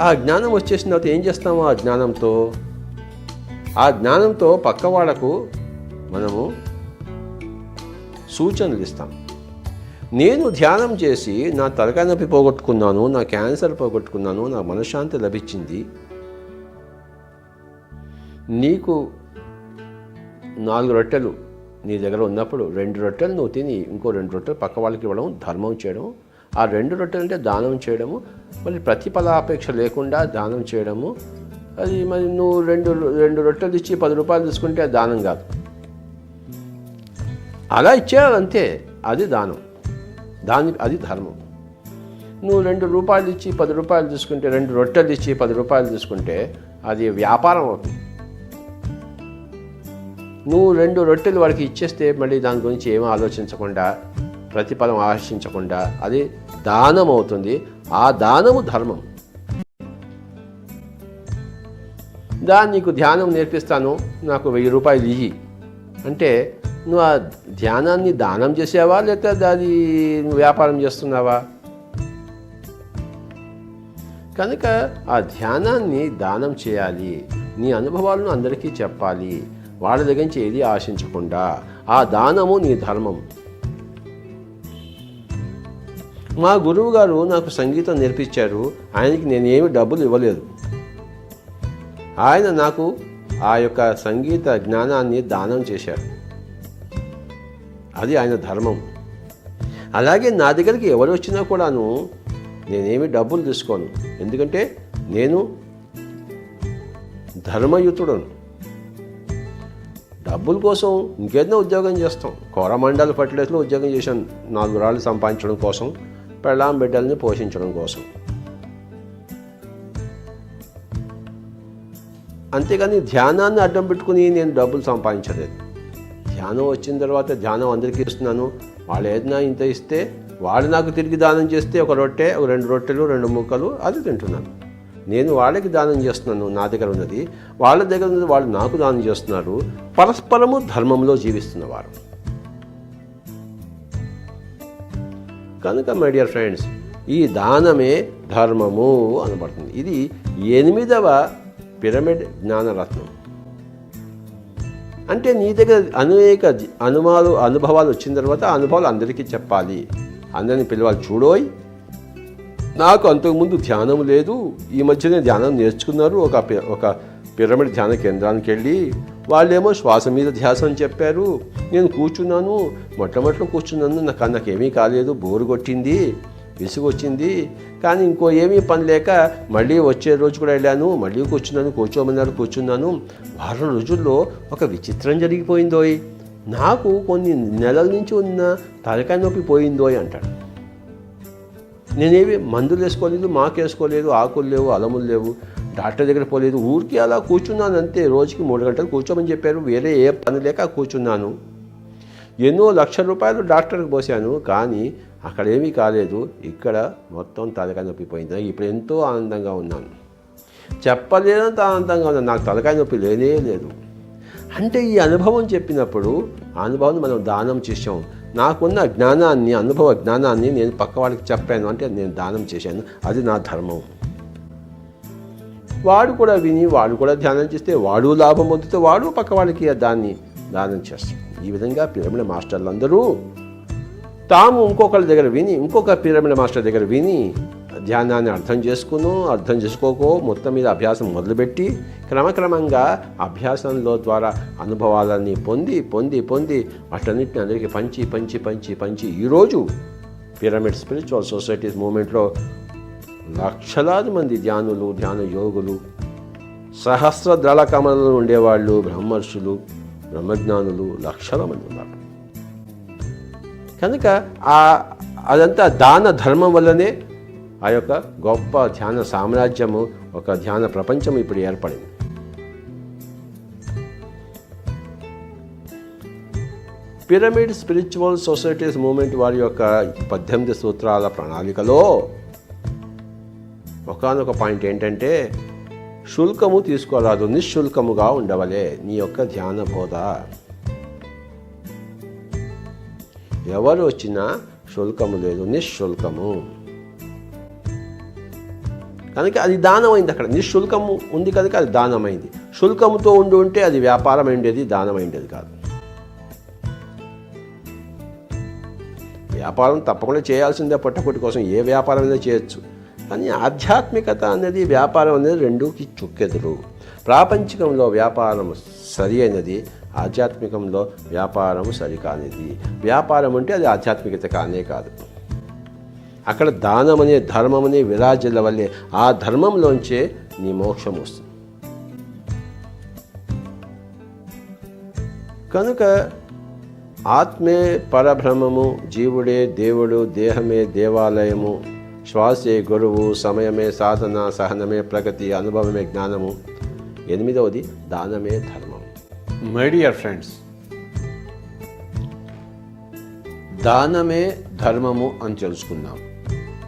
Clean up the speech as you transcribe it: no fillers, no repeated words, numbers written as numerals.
ఆ జ్ఞానం వచ్చేసిన తర్వాత ఏం చేస్తాము? ఆ జ్ఞానంతో పక్క వాళ్ళకు మనము సూచనలు ఇస్తాం. నేను ధ్యానం చేసి నా తలకాయ నొప్పి పోగొట్టుకున్నాను, నా క్యాన్సర్ పోగొట్టుకున్నాను, నా మనశ్శాంతి లభించింది. నీకు 4 రొట్టెలు నీ దగ్గర ఉన్నప్పుడు 2 రొట్టెలు నువ్వు తిని ఇంకో 2 రొట్టెలు పక్క వాళ్ళకి ఇవ్వడం ధర్మం చేయడం. ఆ 2 రొట్టెలు అంటే దానం చేయడము, మళ్ళీ ప్రతిఫలాపేక్ష లేకుండా దానం చేయడము. అది మరి నువ్వు 2 రొట్టెలు ఇచ్చి 10 రూపాయలు తీసుకుంటే అది దానం కాదు. అలా ఇచ్చేయాలంతే, అది దానం, అది ధర్మం. నువ్వు 2 రూపాయలు ఇచ్చి 10 రూపాయలు తీసుకుంటే, 2 రొట్టెలు ఇచ్చి 10 రూపాయలు తీసుకుంటే అది వ్యాపారం అవుతుంది. నువ్వు 2 రొట్టెలు వాడికి ఇచ్చేస్తే మళ్ళీ దాని గురించి ఏమీ ఆలోచించకుండా, ప్రతిఫలం ఆశించకుండా అది దానం అవుతుంది. ఆ దానము ధర్మం. నీకు ధ్యానం నేర్పిస్తాను, నాకు 1000 రూపాయలు ఇయ్యి అంటే నువ్వు ఆ ధ్యానాన్ని దానం చేసావా, లేకపోతే అది నువ్వు వ్యాపారం చేస్తున్నావా? కనుక ఆ ధ్యానాన్ని దానం చేయాలి. నీ అనుభవాలను అందరికీ చెప్పాలి, వాళ్ళ దగ్గర నుంచి ఏది ఆశించకుండా. ఆ దానము నీ ధర్మం. మా గురువు గారు నాకు సంగీతం నేర్పించారు. ఆయనకి నేనేమి డబ్బులు ఇవ్వలేదు. ఆయన నాకు ఆ యొక్క సంగీత జ్ఞానాన్ని దానం చేశారు. అది ఆయన ధర్మం. అలాగే నా దగ్గరికి ఎవరు వచ్చినా కూడాను నేనేమి డబ్బులు తీసుకోను. ఎందుకంటే నేను ధర్మయుతుడను. డబ్బుల కోసం ఇంకేదైనా ఉద్యోగం చేస్తాం. కోరమండల ఫర్టిలైజర్లో ఉద్యోగం చేశాను 4 రాళ్ళు సంపాదించడం కోసం, పెళ్ళాం బిడ్డల్ని పోషించడం కోసం. అంతేగాని ధ్యానాన్ని అడ్డం పెట్టుకుని నేను డబ్బులు సంపాదించలేదు. ధ్యానం వచ్చిన తర్వాత ధ్యానం అందరికీ ఇస్తున్నాను. వాళ్ళు ఏదైనా ఇంత ఇస్తే వాళ్ళు నాకు తిరిగి దానం చేస్తే 1 రొట్టె, 2 రొట్టెలు, 2 ముక్కలు అది తింటున్నాను. నేను వాళ్ళకి దానం చేస్తున్నాను, నా దగ్గర ఉన్నది. వాళ్ళ దగ్గర ఉన్నది వాళ్ళు నాకు దానం చేస్తున్నారు. పరస్పరము ధర్మంలో జీవిస్తున్నవారు. కనుక మై డియర్ ఫ్రెండ్స్, ఈ దానమే ధర్మము అనబడుతుంది. ఇది 8వ పిరమిడ్ జ్ఞానరత్నం. అంటే నీ దగ్గర అనేక అనుభవాలు వచ్చిన తర్వాత ఆ అనుభవాలు అందరికీ చెప్పాలి, అందరినీ పిలవాలి. చూడోయ్, నాకు అంతకుముందు ధ్యానం లేదు, ఈ మధ్యనే ధ్యానం నేర్చుకున్నారు. ఒక పిరమిడ్ ధ్యాన కేంద్రానికి వెళ్ళి వాళ్ళేమో శ్వాస మీద ధ్యాస అని చెప్పారు. నేను కూర్చున్నాను, మొట్టమొదటిలో కూర్చున్నాను, నాకేమీ కాలేదు, బోరు కొట్టింది, విసుగు వచ్చింది. కానీ ఇంకో ఏమీ పని లేక మళ్ళీ వచ్చే రోజు కూడా వెళ్ళాను, మళ్ళీ కూర్చోమన్నారు, కూర్చున్నాను. వారం రోజుల్లో ఒక విచిత్రం జరిగిపోయిందోయ్, నాకు కొన్ని నెలల నుంచి ఉన్న తలకాయ నొప్పి పోయిందోయ్ అంటాడు. నేనేమి మందులు వేసుకోలేదు, వేసుకోలేదు, ఆకులు లేవు, అలములు లేవు, డాక్టర్ దగ్గర పోలేదు, ఊరికి అలా కూర్చున్నాను అంతే. రోజుకి 3 గంటలు కూర్చోమని చెప్పారు, వేరే ఏ పని లేక కూర్చున్నాను. ఎన్నో లక్షల రూపాయలు డాక్టర్కి పోసాను, కానీ అక్కడ ఏమీ కాలేదు. ఇక్కడ మొత్తం తలకాయ నొప్పి పోయింది. ఇప్పుడు ఎంతో ఆనందంగా ఉన్నాను, చెప్పలేనంత ఆనందంగా ఉన్నాను. నాకు తలకాయ నొప్పి లేనే లేదు. అంటే ఈ అనుభవం చెప్పినప్పుడు ఆ అనుభవాన్ని మనం దానం చేసాం. నాకున్న జ్ఞానాన్ని, అనుభవ జ్ఞానాన్ని నేను పక్క వాళ్ళకి చెప్పాను అంటే నేను దానం చేశాను. అది నా ధర్మం. వాడు కూడా విని వాడు కూడా ధ్యానం చేస్తే వాడు లాభం పొందితే వాడు పక్క వాళ్ళకి దాన్ని దానం చేస్తాడు. ఈ విధంగా పిరమిడ్ మాస్టర్లు అందరూ తాము ఇంకొకరి దగ్గర విని, ఇంకొక పిరమిడ్ మాస్టర్ దగ్గర విని ధ్యానాన్ని అర్థం చేసుకోకో మొత్తం మీద అభ్యాసం మొదలుపెట్టి క్రమక్రమంగా అభ్యాసంలో ద్వారా అనుభవాలన్నీ పొంది వాటన్నిటిని అందరికీ పంచి ఈరోజు పిరమిడ్ స్పిరిచువల్ సొసైటీస్ మూమెంట్లో లక్షలాది మంది ధ్యానులు, ధ్యాన యోగులు, సహస్రదళ కమలలో ఉండేవాళ్ళు, బ్రహ్మర్షులు, బ్రహ్మజ్ఞానులు లక్షల మంది ఉన్నారు. కనుక అదంతా దాన ధర్మం వల్లనే ఆ యొక్క గొప్ప ధ్యాన సామ్రాజ్యము, ఒక ధ్యాన ప్రపంచం ఇప్పుడు ఏర్పడింది. పిరమిడ్ స్పిరిచువల్ సొసైటీస్ మూమెంట్ వారి యొక్క 18 సూత్రాల ప్రణాళికలో ఒకానొక పాయింట్ ఏంటంటే, శుల్కము తీసుకోరాదు, నిశ్శుల్కముగా ఉండవలే నీ యొక్క ధ్యాన బోధ. ఎవరు వచ్చినా శుల్కము లేదు, నిశ్శుల్కము. కనుక అది దానమైంది. అక్కడ నిశుల్కము ఉంది కనుక అది దానమైంది. శుల్కముతో ఉంటే అది వ్యాపారం అయిండేది, దానం అయిండేది కాదు. వ్యాపారం తప్పకుండా చేయాల్సిందే, పొట్టకొట్టి కోసం ఏ వ్యాపారం అయినా చేయొచ్చు. కానీ ఆధ్యాత్మికత అనేది వ్యాపారం అనేది రెండుకి చుక్కెదురు. ప్రాపంచికంలో వ్యాపారం సరి అయినది, ఆధ్యాత్మికంలో వ్యాపారం సరికానిది. వ్యాపారం అంటే అది ఆధ్యాత్మికత కానే కాదు. అక్కడ దానమనే ధర్మమనే విరాజల వల్లే ఆ ధర్మంలోంచే నీ మోక్షం వస్తుంది. కనుక ఆత్మే పరబ్రహ్మము, జీవుడే దేవుడు, దేహమే దేవాలయము, శ్వాసే గురువు, సమయమే సాధన, సహనమే ప్రగతి, అనుభవమే జ్ఞానము. 8వది దానమే ధర్మం. మై డియర్ ఫ్రెండ్స్, దానమే ధర్మము అని తెలుసుకున్నాం.